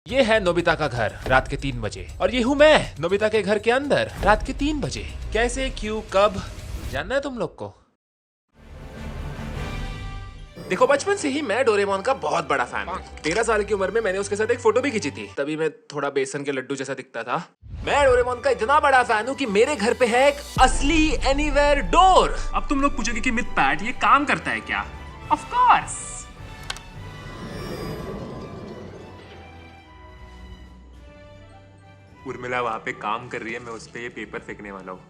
ये है नोबिता का घर रात के 3 बजे और ये हूँ मैं नोबिता के घर के अंदर रात के 3 बजे। कैसे, क्यों, कब, जानना है तुम लोग को? देखो, बचपन से ही मैं डोरेमोन का बहुत बड़ा फैन हूँ। 13 साल की उम्र में मैंने उसके साथ एक फोटो भी खींची थी, तभी मैं थोड़ा बेसन के लड्डू जैसा दिखता था। मैं डोरेमोन का इतना बड़ा फैन हूँ कि मेरे घर पे है एक असली एनीवेयर डोर। अब तुम लोग पूछोगे कि मिथपैट ये काम करता है क्या? Of course. उर्मिला वहां पे काम कर रही है, मैं उस पे ये पेपर फेंकने वाला हूँ।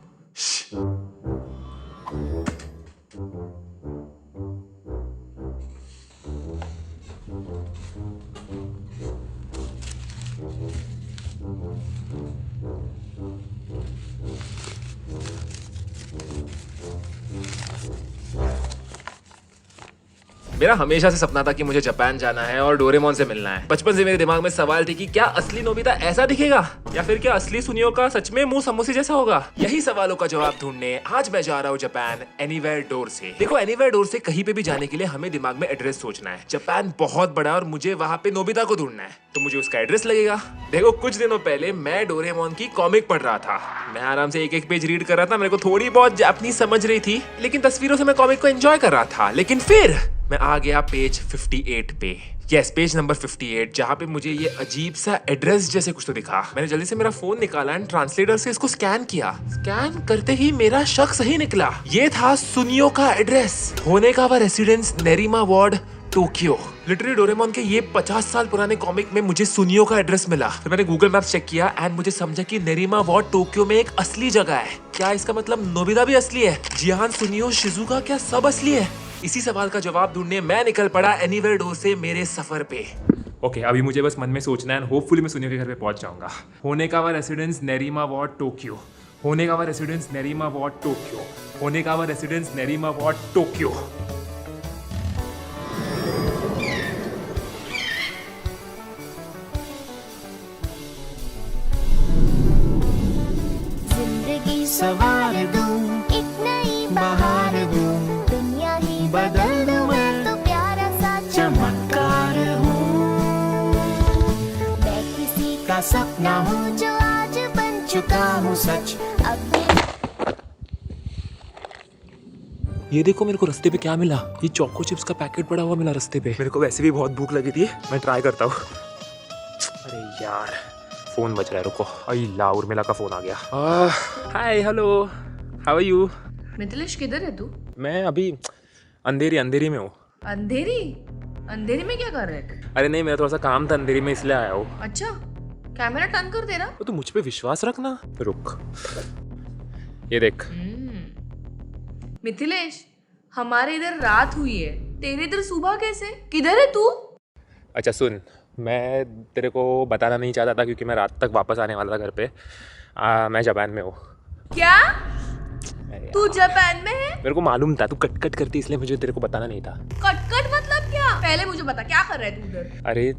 मेरा हमेशा से सपना था कि मुझे जापान जाना है और डोरेमोन से मिलना है। बचपन से मेरे दिमाग में सवाल थी कि क्या असली नोबिता ऐसा दिखेगा या फिर क्या असली सुनियो का सच में मुंह समोसे जैसा होगा। यही सवालों का जवाब ढूंढने आज मैं जा रहा हूँ जापान एनीवेयर डोर से। देखो, एनीवेयर डोर से कहीं पे भी जाने के लिए हमें दिमाग में एड्रेस सोचना है। जापान बहुत बड़ा और मुझे वहाँ पे नोबिता को ढूंढना है, तो मुझे उसका एड्रेस लगेगा। देखो, कुछ दिनों पहले मैं डोरेमोन की कॉमिक पढ़ रहा था। मैं आराम से एक एक पेज रीड कर रहा था। मेरे को थोड़ी बहुत जापानीज समझ रही थी, लेकिन तस्वीरों से मैं कॉमिक को एंजॉय कर रहा था। लेकिन फिर मैं आ गया पेज 58 पे। यस, पेज नंबर 58, जहाँ पे मुझे ये अजीब सा एड्रेस जैसे कुछ तो दिखा। मैंने जल्दी से मेरा फोन निकाला एंड ट्रांसलेटर से इसको स्कैन किया। स्कैन करते ही मेरा शक सही निकला। ये था सुनियो का address, Honekawa residence, Nerima ward, Tokyo. Literally Doraemon के ये 50 साल पुराने कॉमिक में मुझे सुनियो का एड्रेस मिला। तो मैंने गूगल मैप चेक किया एंड मुझे समझा कि नेरिमा वार्ड टोक्यो में एक असली जगह है। क्या इसका मतलब नोबिता भी असली है? जियान, सुनियो, शिजुका, क्या सब असली है? इसी सवाल का जवाब ढूंढने मैं निकल पड़ा एनीवेयर डोर से मेरे सफर पे। ओके, अभी मुझे बस मन में सोचना है, होपफुली मैं सुनियो के घर पे पहुंच जाऊंगा। Honekawa residence, Nerima ward, Tokyo. Honekawa residence, Nerima ward, Tokyo. Honekawa residence, Nerima ward, Tokyo. जिंदगी सवार दूं, एक नई बहार दूं, दुनिया ही बदल दूं, मैं तो प्यारा सा चमत्कार हूँ। मैं किसी का सपना हूँ जो आज बन चुका हूँ सच। अब ये देखो, मेरे को रास्ते पे क्या मिला? ये चोको चिप्स का पैकेट पड़ा हुआ मिला रास्ते पे। मेरे को वैसे भी बहुत भूख लगी थी, मैं ट्राई करता हूँ। अरे यार, फोन बज रहा है, रुको। अल्लाह, उर्मिला का फोन आ गया। Hi, hello, how are you? Mithilesh, किधर है तू? मैं अभी अंधेरी में हूँ। अंधेरी? अंधेरी में क्या कर रहे थे? अरे नहीं, मेरा थोड़ा सा काम था अंधेरी में, इसलिए आया हूँ। अच्छा, कैमरा टर्न कर तेरा। तो तू मुझ पे विश्वास रखना। रुक, ये देख। मिथिलेश, हमारे इधर रात हुई है, तेरे इधर सुबह कैसे? किधर है तू? अच्छा सुन, मैं तेरे को बताना नहीं चाहता था क्योंकि मैं रात तक वापस आने वाला था घर पे। मैं जापान में हूँ। क्या? तू जापान में है? मेरे को मालूम था तू कट करती, इसलिए मुझे तेरे को बताना नहीं था। कट मतलब क्या? पहले मुझे बता, क्या कर रहा है तू उधर? अरे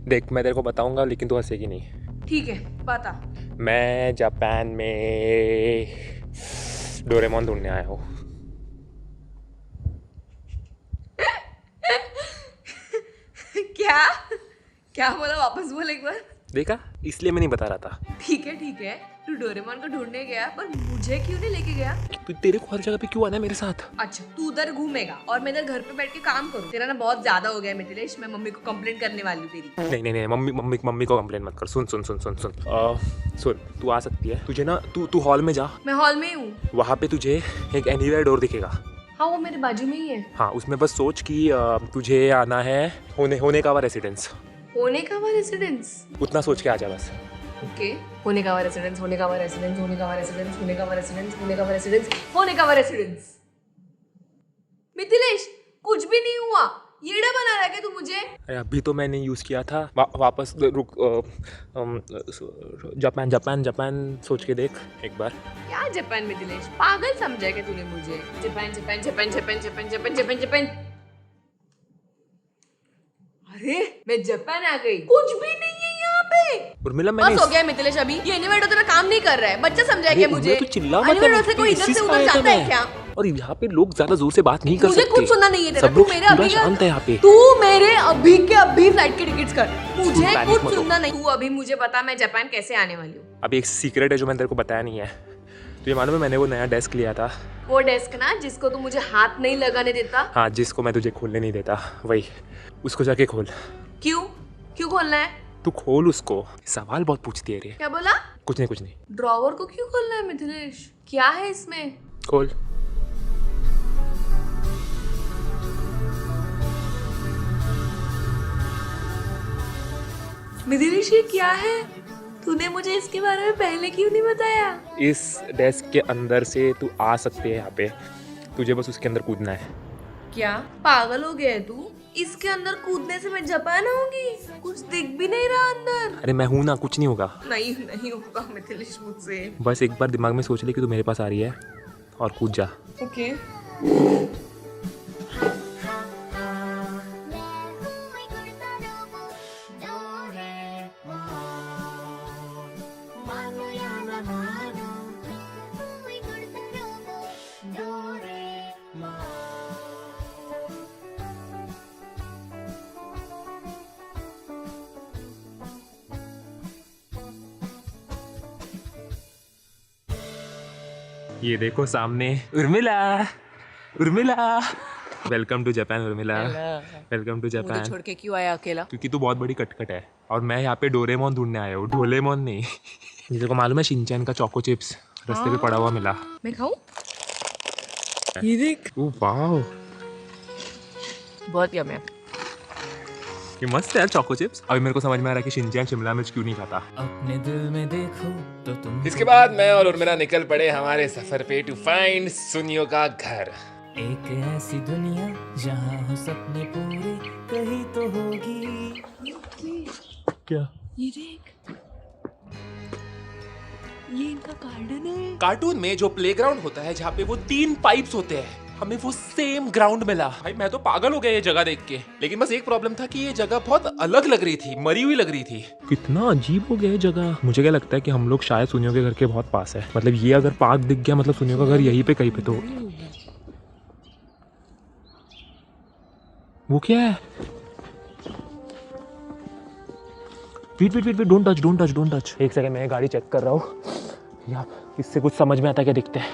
देख, मैं तेरे को बताऊंगा लेकिन तू हंसेगी नहीं। ठीक है, बता। मैं जापान में डोरेमोन ढूंढने आया हूँ। क्या क्या बोला? वापस बोल एक बार। देखा, इसलिए मैं नहीं बता रहा था। ठीक है, तू डोरेमोन को ढूंढने गया, पर मुझे क्यों नहीं लेके गया? तू, तेरे को हर जगह पे क्यों आना है मेरे साथ? अच्छा, तू उधर घूमेगा और मैं इधर घर पे बैठ के काम करूँ? तेरा ना बहुत ज्यादा हो गया मिथिलेश, मैं मम्मी को कंप्लेंट करने वाली हूँ तेरी। नहीं, मम्मी को कंप्लेन मत कर। सुन, तू आ सकती है। तुझे ना, तू हॉल में जा। मैं हॉल में ही हूँ। वहाँ पे तुझे एक एनीवेयर डोर दिखेगा। हाँ, वो मेरे बाजू में ही है। हाँ, उसमें बस सोच कि तुझे आना है होनेकावा रेसिडेंस। Honekawa residence? उतना सोच के आ जा बस। Okay, Honekawa residence, Honekawa residence, Honekawa residence, Honekawa residence, Honekawa residence, Honekawa residence. Mithilesh, कुछ भी नहीं हुआ। येड़ा बना रहा है क्या तू मुझे? अरे अभी तो मैंने यूज़ किया था। वापस रुक। जापान सोच के देख एक बार। क्या जापान मिथिलेश? पागल समझा क्या तूने मुझे? जापान। अरे मैं जापान आ गई। कुछ भी नहीं है यहाँ पे। उर्मिला, बस हो गया मिथिलेश, अभी ये एनीवेयर तेरा काम नहीं कर रहा है। बच्चा समझा क्या मुझे? तू चिल्ला मत। एनीवेयर से कोई इधर से उधर जाता है क्या? और यहाँ पे लोग ज्यादा जोर से बात नहीं कर मुझे सकते। कुछ सुनना नहीं है तेरा। सब तू लोग मेरे पूरा अभी शांत है यहाँ पे। तू मेरे अभी के अभी फ्लाइट के टिकट्स कर। मुझे पैनिक कुछ मत हो। सुनना नहीं। तू अभी मुझे बता मैं जापान कैसे आने वाली हूँ। अभी एक सीक्रेट है जो मैंने तेरे को बताया नहीं है। तो ये मालूम है मैंने वो नया डेस्क लिया था। वो डेस्क ना जिसको तू मुझे हाथ नहीं लगाने देता। हाँ, जिसको मैं तुझे खोलने नहीं देता, वही। उसको जाके खोल। क्यों क्यों खोलना है? तू खोल उसको। सवाल बहुत पूछती है रे। क्या बोला? कुछ नहीं कुछ नहीं। ड्रॉवर को क्यों खोलना है मिथिलेश? क्या है इसमें? खोल। मिथिलेश ये क्या है? तूने मुझे इसके बारे में पहले क्यों नहीं बताया? इस डेस्क के अंदर से तू आ सकते है यहाँ पे। तुझे बस उसके अंदर कूदना है। क्या पागल हो गया है तू? इसके अंदर कूदने से मैं जापान आऊंगी? कुछ दिख भी नहीं रहा अंदर। अरे मैं हूं ना, कुछ नहीं होगा। नहीं होगा मिथिलेश मुझसे। बस एक बार दिमाग में सोच ले कि तू मेरे पास आ रही है और कूद जा। ओके। ये देखो सामने Urmila. Urmila, welcome to Japan. Urmila, welcome to Japan. छोड़ के क्यों आया अकेला? क्योंकि तू बहुत बड़ी कटकट है और मैं यहाँ पे डोरेमोन ढूंढने आया हूँ, डोरेमोन नहीं। ये देखो मालूम है शिनचैन का चोको चिप्स रास्ते पे पड़ा हुआ मिला। मैं खाऊं? ये देख। ओह वाओ, बहुत यम है। ये मस्त है यार चोको चिप्स। अभी मेरे को समझ में आ रहा है कि शिनचैन शिमला मिर्च क्यों नहीं खाता। अपने दिल में देखो तो तुम। इसके बाद मैं और उर्मिला निकल पड़े हमारे सफर पे टू फाइंड सुनियो का घर। एक ऐसी दुनिया जहाँ हो सपने पूरे कहीं तो होगी। क्या? ये देख, ये इनका गार्डन है। कार्टून में जो प्लेग्राउंड होता है जहाँ पे वो 3 पाइप्स होते हैं, हमें वो सेम ग्राउंड मिला। भाई मैं तो पागल हो गया ये जगह देख के। लेकिन बस एक प्रॉब्लम था कि ये जगह बहुत अलग लग रही थी, मरी हुई लग रही थी। कितना अजीब हो गया ये जगह। मुझे क्या लगता है कि हम लोग शायद सुनियो के घर के बहुत पास है। मतलब ये अगर पार्क दिख गया मतलब सुनियो का घर यहीं पे कहीं पे तो। वो क्या है? Wait, don't touch. एक सेकंड, मैं गाड़ी चेक कर रहा हूँ। यार इससे कुछ समझ में आता है क्या दिखते हैं।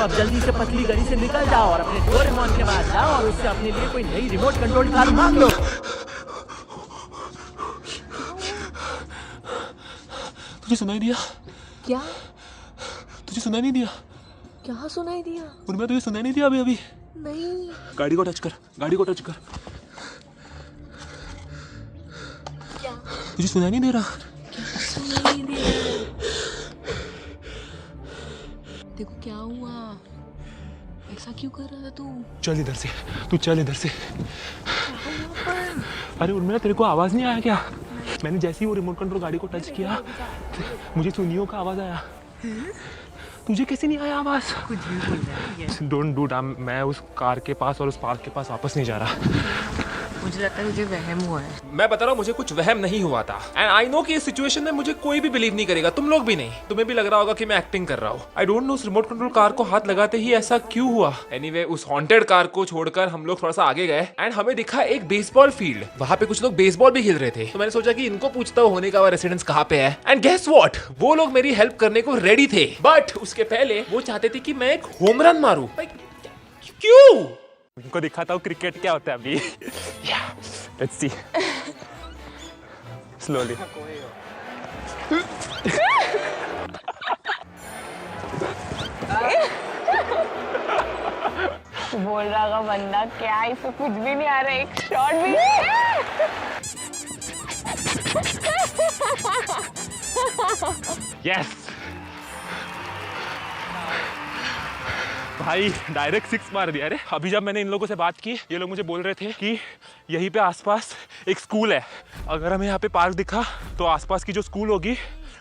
अब जल्दी से पतली गली से निकल जाओ और अपने डोरेमोन के पास जाओ और उससे अपने लिए कोई नई रिमोट कंट्रोल कार मांग लो। तुझे सुनाई दिया? क्या? तुझे सुनाई नहीं दिया? क्या सुनाई दिया? उनमें तुझे सुनाई नहीं दिया अभी? नहीं। गाड़ी को टच कर। क्या? तुझे सुनाई नहीं दे रहा? सुनाई नहीं दे रहा। देखो क्या हुआ? ऐसा क्यों कर रहा था तू? चल इधर से। अरे उर्मिला, तेरे को आवाज नहीं आया क्या? मैंने जैसे ही वो रिमोट कंट्रोल गाड़ी को टच किया मुझे सुनियो का आवाज आया। तुझे कैसे नहीं आया आवाज? कुछ भी बोल रहा है। Don't do dam. मैं उस कार के पास और उस पार्क के पास वापस नहीं जा रहा। मुझे लगता है मुझे वहम हुआ है। मैं बता रहा हूँ मुझे कुछ वहम नहीं हुआ था। एंड आई नो कि इस सिचुएशन में मुझे कोई भी बिलीव नहीं करेगा, तुम लोग भी नहीं। तुम्हें भी लग रहा होगा कि मैं एक्टिंग कर रहा हूँ। आई डोंट नो उस रिमोट कंट्रोल कार को हाथ लगाते ही ऐसा क्यों हुआ। एनीवे, उस हॉन्टेड कार को छोड़कर हम लोग थोड़ा सा आगे गए एंड हमें दिखा एक बेसबॉल फील्ड। वहाँ पे कुछ लोग बेसबॉल भी खेल रहे थे। तो मैंने सोचा कि इनको पूछता हूँ होने का रेसिडेंस कहाँ पे है। एंड गेस व्हाट, वो लोग मेरी हेल्प करने को रेडी थे। बट उसके पहले वो चाहते थे कि मैं एक होम रन मारूं। क्यों? उनको दिखाता हूँ क्रिकेट क्या होता है अभी। Let's see. Slowly. बोल रहा होगा बंदा क्या इसको कुछ भी नहीं आ रहा, एक शॉट भी नहीं। Yes. भाई डायरेक्ट 6 मार दिया। अरे अभी जब मैंने इन लोगों से बात की, ये लोग मुझे बोल रहे थे कि यहीं पे आसपास एक स्कूल है। अगर हमें यहाँ पे पार्क दिखा तो आसपास की जो स्कूल होगी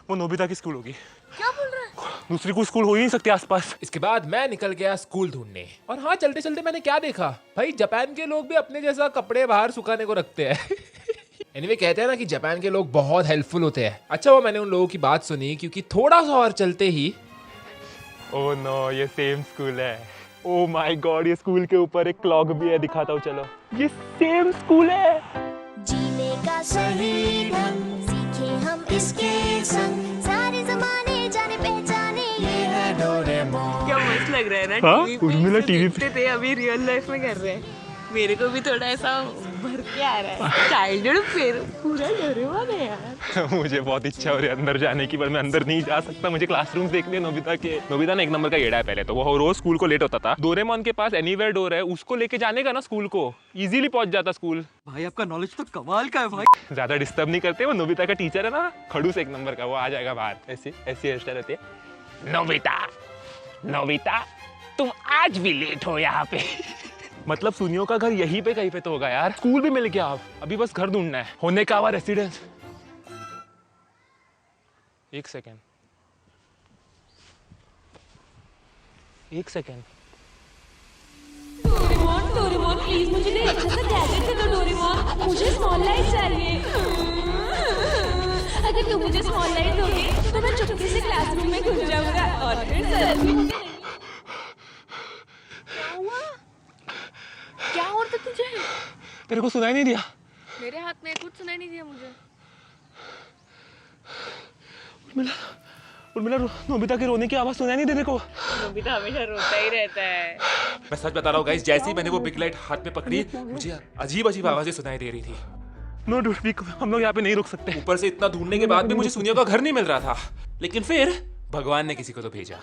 वो नोबिता की स्कूल होगी। क्या बोल रहा है? दूसरी कोई स्कूल हो ही नहीं सकती आसपास। इसके बाद मैं निकल गया स्कूल ढूंढने। और हाँ, चलते चलते मैंने क्या देखा भाई, जापान के लोग भी अपने जैसा कपड़े बाहर सुखाने को रखते हैं। एनीवे कहते हैं ना कि जापान के लोग बहुत हेल्पफुल होते हैं। अच्छा वो मैंने उन लोगों की बात सुनी, क्योंकि थोड़ा सा और चलते ही ओह नो, ये सेम स्कूल है। ओह माय गॉड, ये स्कूल के ऊपर एक क्लॉक भी है, दिखाता हूँ चलो। ये सेम स्कूल है। जीने का सही ढंग सीखे हम इसके संग, सारे जमाने जाने पहचाने ये है डोरेमोन। क्या मस्त लग रहा है ना। हाँ, टीवी उर्मिला पे टीवी देखते थे, अभी रियल लाइफ में कर रहे हैं। मेरे को भी थोड़ा ऐसा भर के आ रहा है। चाइल्डहुड फिर पूरा डोरेमोन है यार। मुझे बहुत इच्छा हो रही है अंदर जाने की, पर मैं अंदर नहीं जा सकता। मुझे क्लासरूम देखने हैं नोबिता के। नोबिता ने एक नंबर का येड़ा है पहले तो, वो रोज स्कूल को लेट होता था। डोरेमोन के पास एनीवेयर डोर है, उसको लेके जाने का ना स्कूल को, इजीली पहुंच जाता स्कूल। भाई आपका नॉलेज तो कमाल का है भाई। ज्यादा डिस्टर्ब नहीं करते। वो नोबिता का टीचर है ना, खड़ूस एक नंबर का, वो आ जाएगा बाहर। ऐसी हेयर स्टाइल होती है। नोबिता, नोबिता तुम आज भी लेट हो यहाँ पे। मतलब सुनियो का घर यहीं पे कहीं पे तो होगा यार। स्कूल भी मिल गया, अब अभी बस घर ढूंढना है। होने का हुआ रेसिडेंस। एक सेकेंड, एक सेकेंड। डोरेमोन, डोरेमोन प्लीज मुझे कोई अच्छा सा गैजेट दे दो डोरेमोन, मुझे स्मॉल लाइट चाहिए। अगर तुम मुझे स्मॉल लाइट दोगे तो मैं चुपके से क्लासरूम में घुस जाऊंगा और फिर सर भी मुझे क्या हो रहा था तुझे? तेरे को सुनाई नहीं दिया? मेरे हाथ में कुछ सुनाई नहीं दिया मुझे। उर्मिला, नोबिता के रोने की आवाज सुनाई नहीं देने को। नोबिता हमेशा रोता ही रहता है। मैं सच बता रहा हूँ गाइस, जैसे ही मैंने वो बिग लाइट हाथ में पकड़ी, मुझे अजीब अजीब आवाजें सुनाई दे रही थी। नो डूड, हम लोग यहाँ पे नहीं रुक सकते। ऊपर से इतना ढूंढने के बाद भी मुझे सुनियो का घर नहीं मिल रहा था। लेकिन फिर भगवान ने किसी को तो भेजा।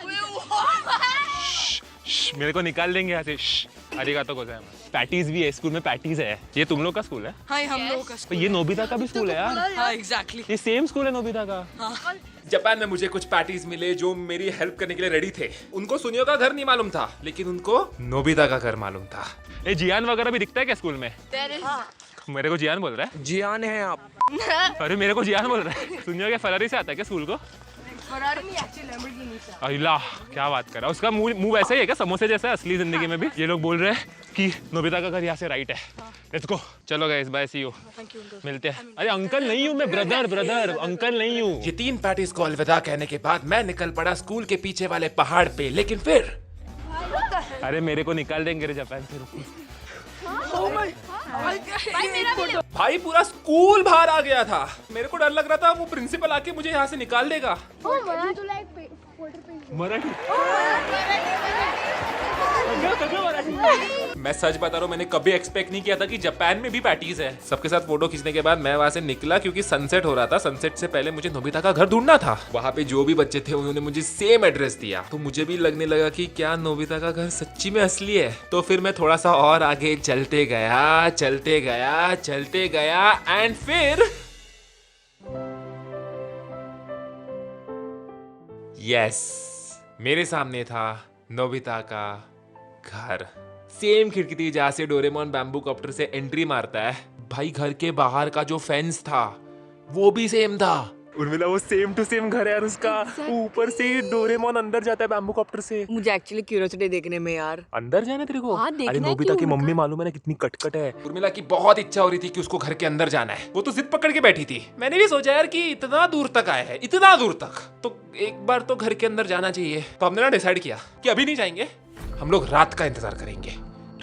मेरे को निकाल देंगे यहाँ से। अरिगातो गोजाइमासु। पैटीज भी है स्कूल में, पैटीज है। ये तुम लोग का स्कूल है? हाँ, हम लोगों का तो ये नोबिता का भी स्कूल है यार। हाँ, एग्जैक्टली। ये सेम स्कूल है नोबिता का। जापान में मुझे कुछ पैटीज मिले जो मेरी हेल्प करने के लिए रेडी थे। उनको सुनियो का घर नहीं मालूम था, लेकिन उनको नोबिता का घर मालूम था। ये जियान वगैरह भी दिखता है क्या स्कूल में? मेरे को जियान बोल रहा है। जियान है आप। अरे मेरे को जियान बोल रहा है। सुनियो क्या फरारी से आता है क्या स्कूल को? अल्लाह, क्या बात कर रहा है। उसका मुंह वैसा ही है क्या समोसे जैसा असली जिंदगी में भी? ये लोग बोल रहे हैं कि नोबिता का घर यहाँ से राइट है। Let's go. चलो गाइस, बाय, सी यू। मिलते हैं। अरे अंकल नहीं हूँ मैं, ब्रदर अंकल नहीं हूँ। ये 3 पैटीज को अलविदा कहने के बाद मैं निकल पड़ा स्कूल के पीछे वाले पहाड़ पे। लेकिन फिर अरे मेरे को निकाल देंगे रे जापान से। भाई पूरा स्कूल बाहर आ गया था। मेरे को डर लग रहा था वो प्रिंसिपल आके मुझे यहाँ से निकाल देगा। मराठी। मैं सच बता रहा हूँ, मैंने कभी एक्सपेक्ट नहीं किया था कि जापान में भी पैटीज है। सबके साथ फोटो खींचने के बाद मैं वहाँ से निकला, क्योंकि सनसेट हो रहा था। सनसेट से पहले मुझे नोबिता का घर ढूंढना था। वहाँ पे जो भी बच्चे थे उन्होंने मुझे सेम एड्रेस दिया, तो मुझे भी लगने लगा कि क्या नोबिता का घर सच्ची में असली है। तो फिर मैं थोड़ा सा और आगे चलते गया एंड फिर यस, मेरे सामने था नोबिता का घर। सेम खिड़की थी जहाँ से डोरेमोन बैम्बू कॉप्टर से एंट्री मारता है। भाई घर के बाहर का जो फेंस था वो भी सेम था। उर्मिला, वो सेम टू सेम घर है यार उसका। ऊपर से डोरेमोन अंदर जाता है बैम्बू कॉप्टर से। मुझे एक्चुअली क्यूरियोसिटी देखने में यार। अंदर जाना तेरे को? हाँ, देखना अरे है नोबिता कि की उनका- मम्मी मालूम है ना कितनी कटकट है। उर्मिला की बहुत इच्छा हो रही थी कि उसको घर के अंदर जाना है। वो तो जिद पकड़ के बैठी थी। मैंने भी सोचा यार कि इतना दूर तक आए हैं, इतना दूर तक, तो एक बार तो घर के अंदर जाना चाहिए। तो हमने ना डिसाइड किया कि अभी नहीं जाएंगे, हम लोग रात का इंतजार करेंगे।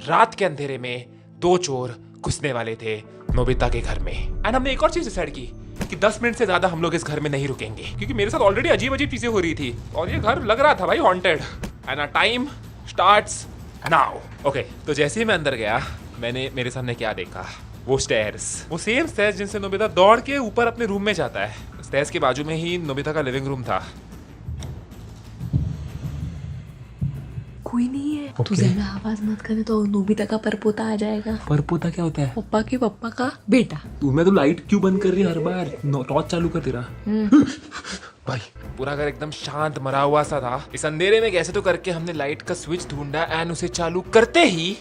रात के अंधेरे में 2 चोर घुसने वाले थे नोबिता के घर में। एंड हमने एक और चीज डिसाइड की कि 10 मिनट से ज्यादा हम लोग इस घर में नहीं रुकेंगे, क्योंकि मेरे साथ ऑलरेडी अजीब अजीब चीजें हो रही थी और ये घर लग रहा था भाई haunted. And a time starts now. Okay, तो जैसे ही मैं अंदर गया, मैंने मेरे सामने क्या देखा, वो स्टेयर्स, वो सेम स्टेयर्स जिनसे नोबिता दौड़ के ऊपर अपने रूम में जाता है। स्टेयर्स के बाजू में ही नोबिता का लिविंग रूम था। कोई नहीं है। तू ज्यादा आवाज मत करे तो नोबिता का परपोता आ जाएगा। परपोता क्या होता है? पप्पा के पप्पा का बेटा। मैं तो लाइट क्यों बंद कर रही है हर बार? टॉर्च चालू कर तेरा। भाई पूरा घर एकदम शांत मरा हुआ सा था। इस अंधेरे में कैसे तो करके हमने लाइट का स्विच ढूंढा एंड उसे चालू करते ही ये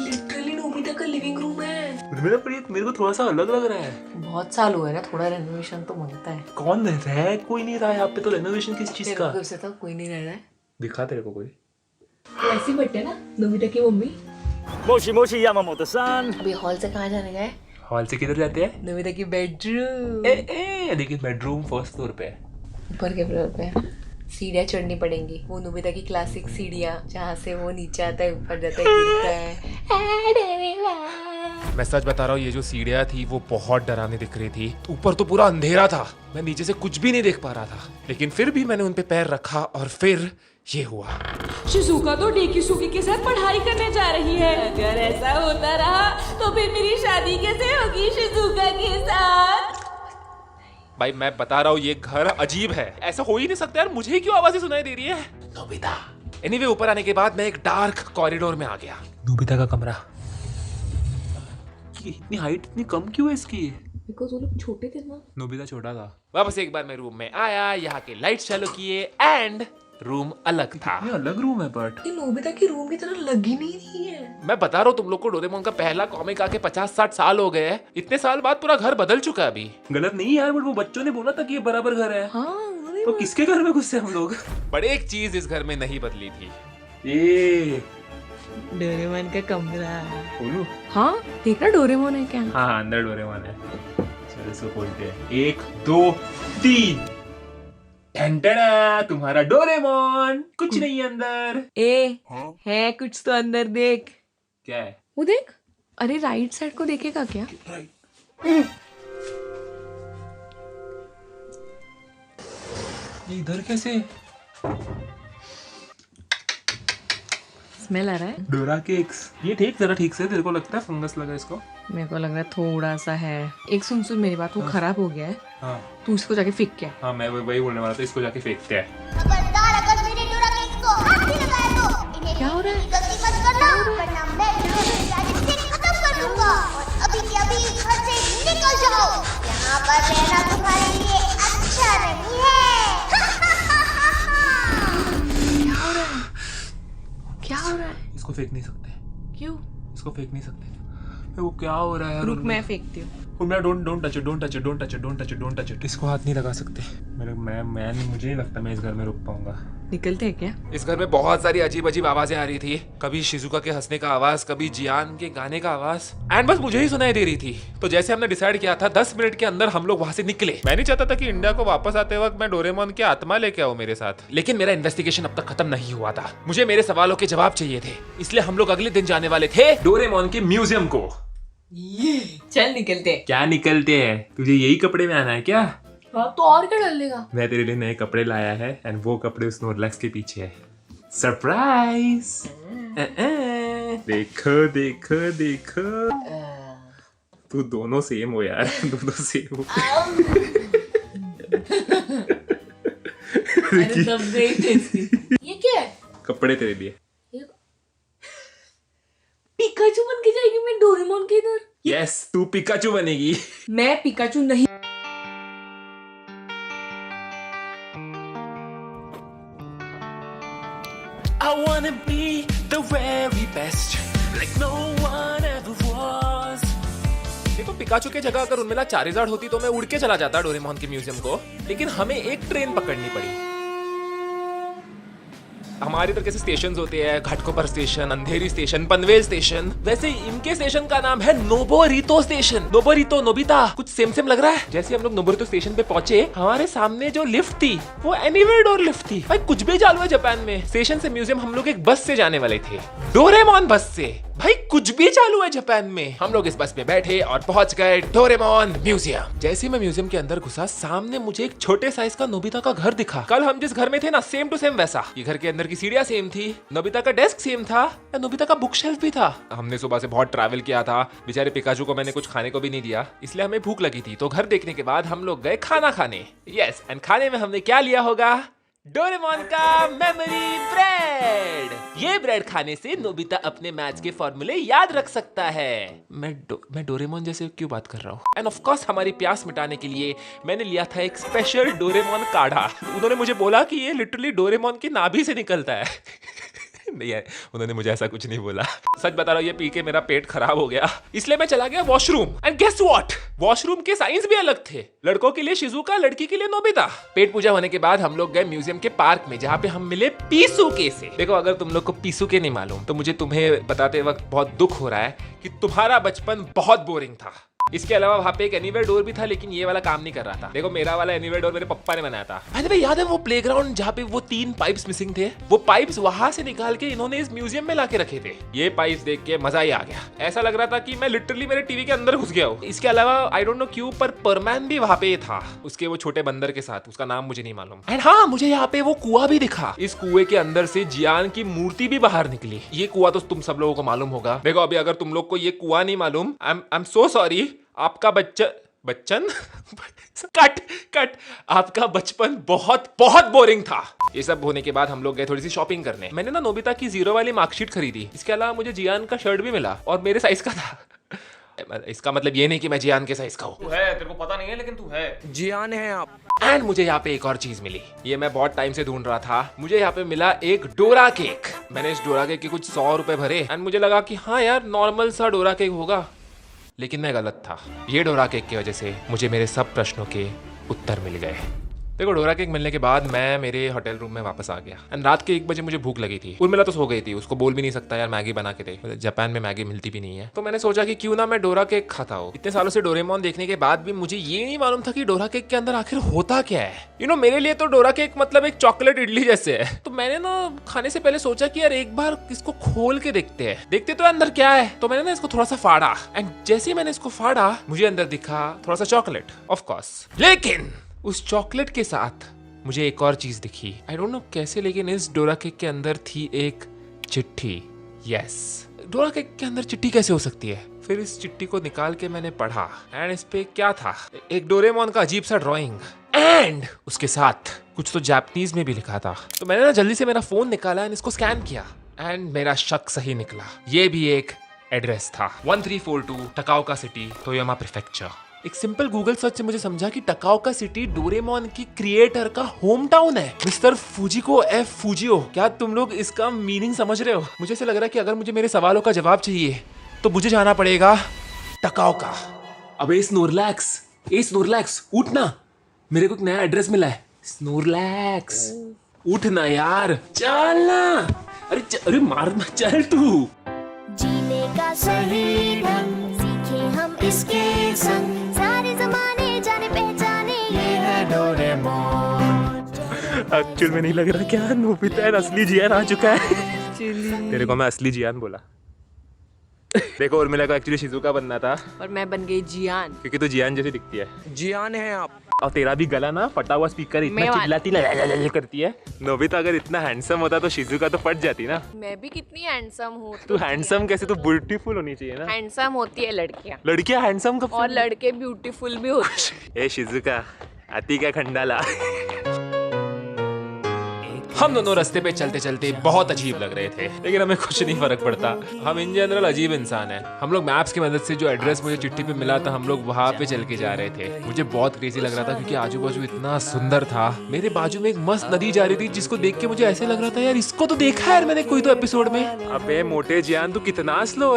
लिटरली नोबिता का लिविंग रूम है। मेरा प्रीत मेरे को थोड़ा सा अलग लग रहा है। बहुत साल हुए ना, थोड़ा रेनोवेशन तो मांगता है। कौन रह कोई नहीं रहा यहाँ पे, तो रेनोवेशन किस चीज का? से तो कोई नहीं रह रहा है। दिखा तेरे को कोई। तो ऐसी बट्टे ना नोबिता की मम्मी। मोशी मोशी यामामोतो-सान। अभी हॉल से कहाँ जाने गए? हॉल से किधर जाते हैं? नोबिता की बेडरूम। देखिए बेडरूम फर्स्ट फ्लोर पे है। ऊपर के फ्लोर पे सीढ़ियाँ चढ़नी पड़ेंगी, वो नोबिता की क्लासिक सीढ़ियाँ जहाँ से वो नीचे आता है, ऊपर जाता है, गिरता है। मैं सच बता रहा हूँ, ये जो सीढ़ियाँ थी वो बहुत डरावनी दिख रही थी। ऊपर तो पूरा अंधेरा था, मैं नीचे से कुछ भी नहीं देख पा रहा था, लेकिन फिर भी मैंने उन पे पैर रखा और फिर ये हुआ। शिजुका तो डेकिसुकी के साथ पढ़ाई करने जा रही है। अगर ऐसा होता रहा तो फिर मेरी शादी कैसे होगी शिजुका के साथ? भाई मैं बता रहा हूँ ये घर अजीब है, ऐसा हो ही नहीं सकता यार। मुझे ही क्यों आवाजें सुनाई दे रही है? नोबिता। एनीवे ऊपर आने के बाद मैं एक डार्क कॉरिडोर में आ गया। नोबिता का कमरा। इतनी हाइट इतनी कम क्यों है इसकी? बिकॉज़ वो लोग छोटे थे ना। नोबिता छोटा था। वापस एक बार मैं रूम में आया, यहाँ के लाइट्स चालू किए एंड रूम अलग था। ये अलग रूम है बट ये नोबिता की रूम की तरह लग ही नहीं रही है। मैं बता रहा हूँ तुम लोग को, डोरेमोन का पहला कॉमिक आके 50-60 साल हो गए हैं। इतने साल बाद पूरा घर बदल चुका है अभी। गलत नहीं यार, बट वो बच्चों ने बोला था कि ये बराबर घर है। हाँ, तो किसके घर में घुसे हम लोग? बट एक चीज इस घर में नहीं बदली थी। ये डोरेमोन का कमरा। खोलूं? हाँ देखना डोरेमोन है क्या? हाँ अंदर डोरेमोन है। चलो इसको खोलते हैं। 1 2 3। तुम्हारा डोरेमोन। कुछ नहीं है अंदर। है कुछ तो अंदर, देख। क्या है? वो देख। अरे राइट साइड को देखेगा क्या? ये इधर कैसे? स्मेल आ रहा है। डोरा केक्स। ये ठीक जरा ठीक से, तेरे को लगता है फंगस लगा इसको? मेरे को लग रहा है थोड़ा सा है। एक सुन मेरी बात, वो खराब हो गया है। हाँ तू इसको जाके फेंक के आ। हाँ मैं वही बोलने वाला था, इसको जाके फेंकते हैं। खबरदार अगर मेरे डोरा केक को हाथ भी लगाया तो इन्हें क्या हो रहा है? गलती मत करना, वरना मैं तुम्हें प्यारे से खत्म कर दूंगा। और अभी के अभी घर से निकल जाओ, यहाँ पर रहना तुम्हारे लिए अच्छा नहीं है। क्या हो रहा है? इसको फेंक नहीं सकते। क्यों? इसको फेंक नहीं सकते। वो क्या हो रहा है? रुक मैं फेंकती हूँ। Don't touch it, don't touch it, don't touch it, don't touch it, don't touch it. इसको हाथ नहीं लगा सकते। मुझे नहीं लगता मैं इस घर में रुक पाऊंगा। निकलते हैं क्या? इस घर में बहुत सारी अजीब अजीब आवाजें आ रही थी। कभी शिजुका के हंसने का आवाज, कभी जियान के गाने का आवाज, एंड बस मुझे ही सुनाई दे रही थी। तो जैसे हमने डिसाइड किया था 10 मिनट के अंदर हम लोग वहां से निकले। मैं नहीं चाहता था कि इंडिया को वापस आते वक्त मैं डोरेमोन की आत्मा लेके आऊं मेरे साथ, लेकिन मेरा इन्वेस्टिगेशन अब तक खत्म नहीं हुआ था। मुझे मेरे सवालों के जवाब चाहिए थे, इसलिए हम लोग अगले दिन जाने वाले थे डोरेमोन के म्यूजियम को। चल निकलते हैं। क्या निकलते हैं? तुझे यही कपड़े में आना है क्या? हाँ तो और क्या डाल लेगा? मैं तेरे लिए नए कपड़े लाया है एंड वो कपड़े उस स्नोरलैक्स के पीछे है। सरप्राइज! देखो देखो देखो, तू दोनों सेम हो यार, दोनों सेम हो। अरे दब गई थी इसकी। ये क्या है? कपड़े तेरे लिए। पिकाचू बन के जाएगी मैं डोरेमोन के इधर। यस तू पिकाचू बनेगी। मैं पिकाचू नहीं। I wanna be the very best, like no one ever was. देखो पिकाचू के जगह अगर उनमें चारिज़ार्ड होती तो मैं उड़ के चला जाता डोरेमोन के म्यूजियम को, लेकिन हमें एक ट्रेन पकड़नी पड़ी। हमारी तरह कैसे स्टेशन होते हैं, घाटकोपर स्टेशन, अंधेरी स्टेशन, पनवेल स्टेशन, वैसे इनके स्टेशन का नाम है नोबोरितो स्टेशन। नोबोरितो नोबिता कुछ सेम सेम लग रहा है। जैसे हम लोग नोबोरितो स्टेशन पे पहुंचे, हमारे सामने जो लिफ्ट थी वो एनीवेयर डोर लिफ्ट थी। भाई कुछ भी चालू है जापान में। स्टेशन से म्यूजियम हम लोग एक बस से जाने वाले थे, डोरेमोन बस से। भाई कुछ भी चालू है जापान में। हम लोग इस बस में बैठे और पहुंच गए डोरेमोन म्यूजियम। जैसे मैं म्यूजियम के अंदर घुसा, सामने मुझे एक छोटे साइज का नोबिता का घर दिखा। कल हम जिस घर में थे ना, सेम टू सेम वैसा। ये घर के अंदर की सीढ़ियां सेम थी, नोबिता का डेस्क सेम था, नोबिता का बुक शेल्फ भी था। हमने सुबह से बहुत ट्रैवल किया था, बेचारे पिकाचू को मैंने कुछ खाने को भी नहीं दिया, इसलिए हमें भूख लगी थी। तो घर देखने के बाद हम लोग गए खाना खाने। यस, एंड खाने में हमने क्या लिया होगा? डोरेमोन का मेमोरी ब्रेड। ये ब्रेड खाने से नोबिता अपने मैथ्स के फॉर्मूले याद रख सकता है। मैं डोरेमोन जैसे क्यों बात कर रहा हूँ? एंड ऑफ कोर्स हमारी प्यास मिटाने के लिए मैंने लिया था एक स्पेशल डोरेमोन काढ़ा। उन्होंने मुझे बोला कि ये लिटरली डोरेमोन की नाभि से निकलता है। नहीं है, उन्होंने मुझे ऐसा कुछ नहीं बोला। सच बता रहा हूँ, ये पी के मेरा पेट खराब हो गया, इसलिए मैं चला गया washroom. And guess what, washroom के साइंस भी अलग थे। लड़कों के लिए शिजुका, लड़की के लिए नोबिता। पेट पूजा होने के बाद हम लोग गए म्यूजियम के पार्क में, जहाँ पे हम मिले पीसूके से। देखो, अगर तुम लोग को पीसूके नहीं मालूम तो मुझे तुम्हें बताते वक्त बहुत दुख हो रहा है कि तुम्हारा बचपन बहुत बोरिंग था। इसके अलावा वहाँ पे एक एनीवेयर डोर भी था, लेकिन ये वाला काम नहीं कर रहा था। देखो, मेरा वाला एनीवेयर डोर मेरे पप्पा ने बनाया था। भाई भाई, याद है वो प्लेग्राउंड जहाँ पे वो 3 पाइप्स मिसिंग थे? वो पाइप्स वहां से निकाल के इन्होंने इस म्यूजियम में लाके रखे थे। ये पाइप्स देख के मजा ही आ गया। ऐसा लग रहा था कि मैं लिटरली मेरे टीवी के अंदर घुस गया हूँ। इसके अलावा आई डोंट नो क्यों, पर परमैन भी वहाँ पे था, उसके वो छोटे बंदर के साथ। उसका नाम मुझे नहीं मालूम। एंड हाँ, मुझे यहाँ पे वो कुआं भी दिखा। इस कुएं के अंदर से जियान की मूर्ति भी बाहर निकली। ये कुआं तो तुम सब लोगों को मालूम होगा। देखो, अभी अगर तुम लोग को ये कुआं नहीं मालूम, आई एम सो सॉरी। आपका बच्चन कट आपका बचपन बहुत बहुत बोरिंग था। ये सब होने के बाद हम लोग गए थोड़ी सी शॉपिंग करने। मैंने ना नोबिता की 0 वाली मार्कशीट खरीदी। इसके अलावा मुझे जियान का शर्ट भी मिला और मेरे साइज का था। इसका मतलब ये नहीं कि मैं जियान के साइज का हूँ। तू है, तेरे को पता नहीं है लेकिन तू है। जियान है आप। एंड मुझे यहाँ पे एक और चीज मिली। ये मैं बहुत टाइम से ढूंढ रहा था। मुझे यहाँ पे मिला एक डोरा केक। मैंने इस डोरा केक के कुछ 100 रुपए भरे एंड मुझे लगा कि हाँ यार, नॉर्मल सा डोरा केक होगा, लेकिन मैं गलत था। ये डोरा केक की वजह से मुझे मेरे सब प्रश्नों के उत्तर मिल गए। देखो, डोरा केक मिलने के बाद मैं मेरे होटल रूम में वापस आ गया। एंड रात के 1 बजे मुझे भूख लगी थी। उर्मिला तो सो गई थी, उसको बोल भी नहीं सकता यार मैगी बना के दे। जापान में मैगी मिलती भी नहीं है। तो मैंने सोचा कि क्यों ना मैं डोरा केक खाता हूँ। इतने सालों से डोरेमोन देखने के बाद भी मुझे ये नहीं मालूम था कि डोरा केक के अंदर आखिर होता क्या है। मेरे लिए तो डोरा केक मतलब एक चॉकलेट इडली जैसे है। तो मैंने ना खाने से पहले सोचा कि यार एक बार इसको खोल के देखते तो अंदर क्या है। तो मैंने ना इसको थोड़ा सा फाड़ा एंड जैसे ही मैंने इसको फाड़ा, मुझे अंदर दिखा थोड़ा सा चॉकलेट, ऑफ कोर्स। लेकिन उस चॉकलेट के साथ मुझे एक और चीज दिखी। आई डोंट नो कैसे, लेकिन इस डोरा केक के अंदर थी एक चिट्ठी। यस, डोरा केक के अंदर चिट्ठी कैसे हो सकती है? फिर इस चिट्ठी को निकाल के मैंने पढ़ा एंड इस पे क्या था, एक डोरेमोन का अजीब सा ड्राइंग एंड उसके साथ कुछ तो जापानीज में भी लिखा था। तो मैंने ना जल्दी से मेरा फोन निकाला एंड इसको स्कैन किया एंड मेरा शक सही निकला। ये भी एक एड्रेस था, 1342 टकाओका सिटी, तोयोमा प्रीफेक्चर। एक सिंपल गूगल सर्च से मुझे समझा कि टकाओका सिटी डोरेमोन की क्रिएटर का होम टाउन है, मिस्टर फुजिको एफ फुजियो। क्या तुम लोग इसका मीनिंग समझ रहे हो? मुझे ऐसा लग रहा है कि अगर मुझे मेरे सवालों का जवाब चाहिए तो मुझे जाना पड़ेगा टकाओका। अबे स्नोरलैक्स उठना, मेरे को एक नया एड्रेस मिला है। स्नोरलैक्स उठना यार, चल ना। अरे मारना, चल तू। जीने का सही ढंग सीखे हम इसके संग, सारे जमाने जाने पहचाने ये है डोरेमोन। एक्चुअल में नहीं लग रहा क्या नोबिता असली जियान आ चुका है? तेरे को मैं असली जियान बोला। देखो, उर्मिला को एक्चुअली शिजुका बनना था और मैं बन गई जियान। क्योंकि तू जियान जैसी दिखती है। जियान है आप। और तेरा भी गला ना फटा हुआ स्पीकर इतना चिल्लाती करती है। नोबिता अगर इतना हैंडसम होता तो शिजुका तो फट जाती ना। मैं भी कितनी हैंडसम हूँ। तू हैंडसम कैसे? तू ब्यूटीफुल होनी चाहिए ना। हैंडसम होती है लड़कियां हैंडसम कब? और लड़के ब्यूटीफुल भी होते हैं। ए शिजुका, आती क्या खंडाला। हम दोनों रास्ते पे चलते चलते बहुत अजीब लग रहे थे, लेकिन हमें कुछ नहीं फर्क पड़ता। हम इन जनरल अजीब इंसान हैं। हम लोग मैप्स की मदद से जो एड्रेस मुझे चिट्ठी पे मिला था, हम लोग वहाँ पे चल के जा रहे थे। मुझे बहुत क्रेजी लग रहा था क्योंकि आजू बाजू इतना सुंदर था। मेरे बाजू में एक मस्त नदी जा रही थी जिसको देख के मुझे ऐसे लग रहा था यार इसको तो देखा है यार मैंने कोई तो एपिसोड में। अबे मोटे जियान, तू कितना स्लो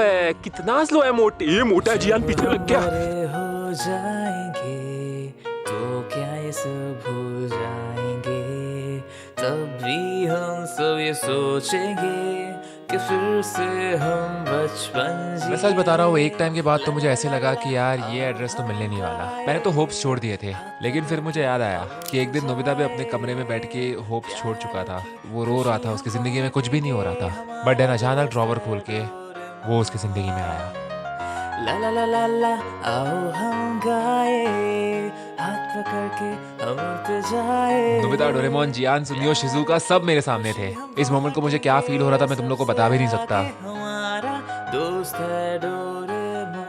है मोटे। ये मोटा जियान पीछे लग गया। हो जाएंगे तो क्या ये सब भूल जाएंगे, तब भी हम सब ये सोचेंगे कि फिर से हम बचपन। मैं सच बता रहा हूँ, एक टाइम के बाद तो मुझे ऐसे लगा कि यार ये एड्रेस तो मिलने नहीं वाला। मैंने तो होप्स छोड़ दिए थे, लेकिन फिर मुझे याद आया कि एक दिन नोबिता भी अपने कमरे में बैठ के होप्स छोड़ चुका था। वो रो रहा था, उसकी जिंदगी में कुछ भी नहीं हो रहा था। बट देन अचानक ड्रॉवर खोल के वो उसकी जिंदगी में आया। ला ला ला ला ला, आओ हम गाए, हाथ पकड़ के हम उड़ते जाए। नोबिता, डोरेमोन, जियान, सुनियो, शिजुका सब मेरे सामने थे। इस मोमेंट को मुझे क्या फील हो रहा था मैं तुम लोग को बता भी नहीं सकता। हमारा दोस्त है डोरेमोन।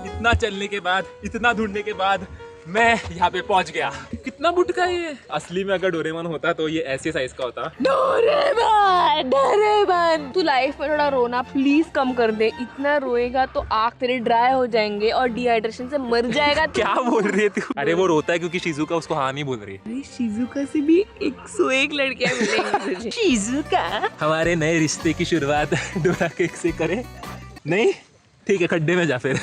इतना चलने के बाद, इतना ढूंढने के बाद मैं यहाँ पे पहुंच गया। कितना बुटका है ये। असली में अगर डोरेमोन होता तो ये ऐसे साइज का होता। डोरेमोन डोरेमोन तू लाइफ में थोड़ा रोना प्लीज कम कर दे। इतना रोएगा तो आँख तेरे ड्राई हो जाएंगे और डिहाइड्रेशन से मर जाएगा। क्या बोल रही है तू? अरे वो रोता है क्योंकि शिजुका उसको हाँ नहीं बोल रही। अरे शिजुका से भी 101 लड़कियां मिलेंगी तुझे। शिजुका हमारे नए रिश्ते की शुरुआत डोरा केक से करे। नहीं ठीक है, खड्डे में जा फिर।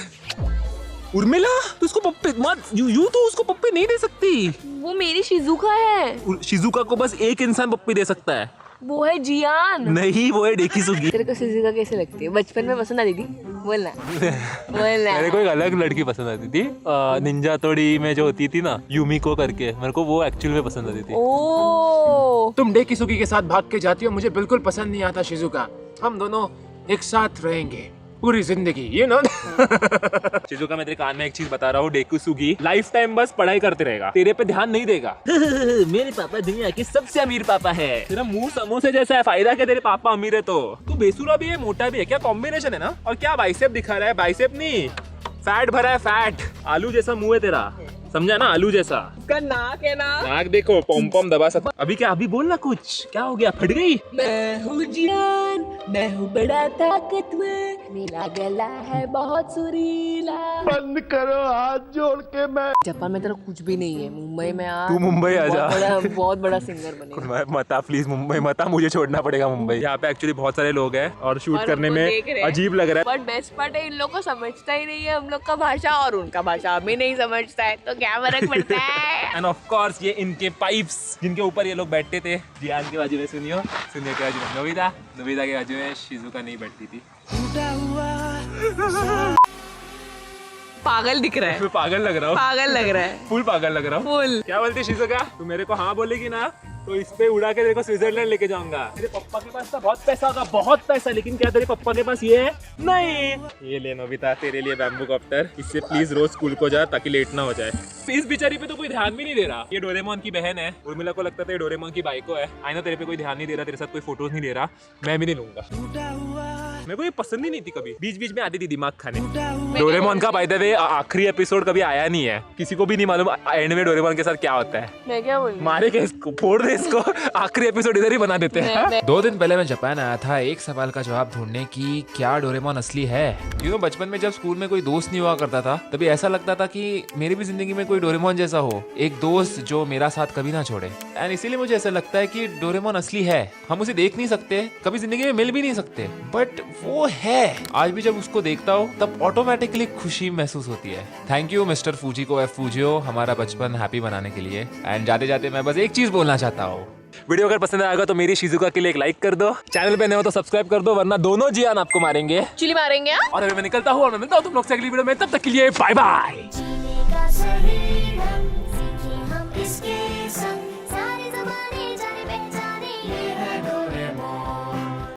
उर्मिला तू उसको पप्पे मत, यू तो उसको पप्पे नहीं दे सकती। वो मेरी शिजुका है। शिजुका को बस एक इंसान पप्पी दे सकता है। वो है जियान। नहीं वो है डेकिसुगी। तेरे को शिजुका कैसे लगती है? बचपन में पसंद आती थी? बोलना बोलना। मेरे को एक अलग लड़की पसंद आती थी, निंजा तोड़ी में जो होती थी ना, यूमिको करके। मेरे को वो एक्चुअल में पसंद आती थी। ओ तुम डेकिसुगी के साथ भाग के जाती हो, मुझे बिल्कुल पसंद नहीं आता शिजुका। हम दोनों एक साथ रहेंगे पूरी जिंदगी, ये ना। शिजुका मैं तेरे कान में एक चीज बता रहा हूँ, डेकिसुगी लाइफ टाइम बस पढ़ाई करते रहेगा, तेरे पे ध्यान नहीं देगा। मेरे पापा दुनिया के सबसे अमीर पापा है। तेरा मुंह समोसे जैसा है, फायदा क्या तेरे पापा अमीर है तो। तू बेसुरा भी है, मोटा भी है, क्या कॉम्बिनेशन है ना। और क्या बाइसेप दिखा रहा है? बाइसेप नहीं, फैट भरा है, फैट। आलू जैसा मुंह है तेरा, समझा ना, आलू जैसा। का नाक है ना। नाक देखो, पॉम पॉम दबा सकता। अभी क्या, अभी बोलना कुछ, क्या हो गया? फट गई? मैं हूँ जियान, मैं हूँ बड़ा ताकतवर, मेरा गला है बहुत सुरीला। बंद करो हाथ जोड़ के। मैं जापान में तेरा कुछ भी नहीं है, मुंबई में आ। तू मुंबई आ जा। बहुत बड़ा सिंगर बनेगा। मता प्लीज मुंबई मता, मुझे छोड़ना पड़ेगा मुंबई। यहाँ पे एक्चुअली बहुत सारे लोग हैं और शूट करने में अजीब लग रहा है। बट बेस्ट पार्ट है, इन लोग को समझता ही नहीं है हम लोग का भाषा और उनका भाषा हमें नहीं समझता है, तो क्या फर्क पड़ता है। एंड ऑफ कोर्स ये इनके पाइप्स जिनके ऊपर ये लोग बैठते थे। जियान के बाजू में सुनियो, सुनियो के बाजू में नोबिता, नोबिता के बाजू में शिजुका नहीं बैठती थी। पागल दिख रहा है। मैं पागल लग रहा हूँ। पागल लग रहा है। फुल पागल लग रहा हूँ। फुल। क्या बोलती शिजुका? तू मेरे को हाँ बोलेगी ना तो इस पे उड़ा के तेरे को स्विट्जरलैंड लेके जाऊंगा। तेरे पापा के पास तो बहुत पैसा होगा, बहुत पैसा, लेकिन क्या तेरे पापा के पास ये है? नहीं। ये ले नोबिता, तेरे लिए बैम्बू कॉप्टर। इससे प्लीज रोज स्कूल को जा ताकि लेट ना हो जाए। इस बेचारी पे तो कोई ध्यान भी नहीं दे रहा। ये डोरेमोन की बहन है, उर्मिला को लगता था ये डोरेमोन की बाइको है। आई नो तेरे पे कोई ध्यान नहीं दे रहा, तेरे साथ कोई फोटोज नहीं ले रहा, मैं भी नहीं लूंगा। मेरे को ये पसंद ही नहीं थी, कभी बीच बीच में आती थी दिमाग खाने। डोरेमोन का बाय द वे आखिरी एपिसोड कभी आया नहीं है, किसी को भी नहीं मालूम एंड में डोरेमोन के साथ क्या होता है। मैं क्या बोलूं? मारे के इसको, फोड़ दे इसको, आखिरी एपिसोड इधर ही बना देते हैं। 2 दिन पहले मैं जापान आया था एक सवाल का जवाब ढूंढने की, क्या डोरेमोन असली है। यू नो बचपन में जब स्कूल में कोई दोस्त नहीं हुआ करता था, तभी ऐसा लगता था कि मेरी भी जिंदगी में कोई डोरेमोन जैसा हो, एक दोस्त जो मेरा साथ कभी ना छोड़े। एंड इसीलिए मुझे ऐसा लगता है कि डोरेमोन असली है। हम उसे देख नहीं सकते, कभी जिंदगी में मिल भी नहीं सकते, बट वो है। आज भी जब उसको देखता हूँ तब ऑटोमेटिकली खुशी महसूस होती है। थैंक यू मिस्टर फूजिको एफ फूजियो हमारा बचपन हैप्पी बनाने के लिए। एंड जाते जाते मैं बस एक चीज बोलना चाहता हूँ, वीडियो अगर पसंद आएगा तो मेरी शिजुका के लिए एक लाइक कर दो, चैनल पे नए हो तो सब्सक्राइब कर दो, वरना दोनों जियान आपको मारेंगे। चिली मारेंगे। और अभी मैं निकलता हूँ और मैं मिलता हूँ तुम लोग से अगली वीडियो में, तब तक के लिए बाय बाय।